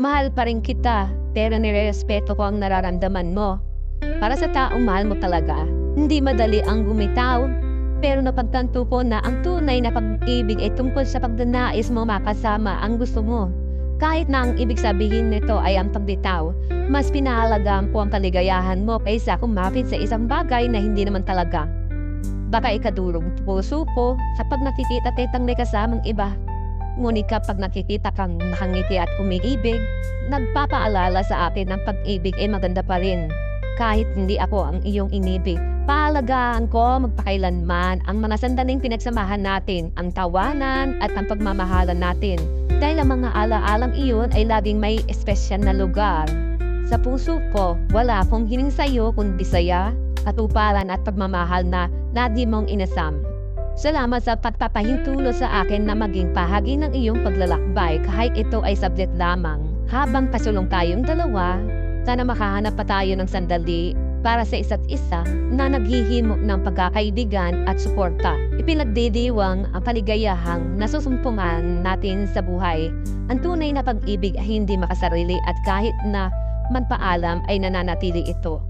Mahal pa rin kita, pero nirerespeto ko ang nararamdaman mo. Para sa taong mahal mo talaga, hindi madali ang bumitaw. Pero napagtanto ko na ang tunay na pag-ibig ay tungkol sa pagdanais mo makasama ang gusto mo. Kahit na ang ibig sabihin nito ay ang pagbitaw, mas pinahalagaan po ang kaligayahan mo kaysa kumapit sa isang bagay na hindi naman talaga. Baka ikadurog puso ko kapag nakikita kitang may kasamang iba. Ngunit kapag nakikita kang nakangiti at umiibig, nagpapaalala sa akin ang pag-ibig ay maganda pa rin. Kahit hindi ako ang iyong inibig, paalagaan ko magpakailanman ang mga sandaling pinagsamahan natin, ang tawanan at ang pagmamahalan natin. Dahil ang mga alaalang iyon ay laging may espesyal na lugar. Sa puso ko, wala akong hiling sa iyo kundi saya, katuparan at pagmamahal na lagi mong inasam. Salamat sa pagpapahintulo sa akin na maging bahagi ng iyong paglalakbay kahit ito ay sablit lamang. Habang pasulong tayong dalawa, sana makahanap pa tayo ng sandali para sa isa't isa na naghihimok ng pagkakaibigan at suporta. Ipinagdidiwang ang paligayahang nasusumpungan natin sa buhay. Ang tunay na pag-ibig ay hindi makasarili at kahit na magpaalam ay nananatili ito.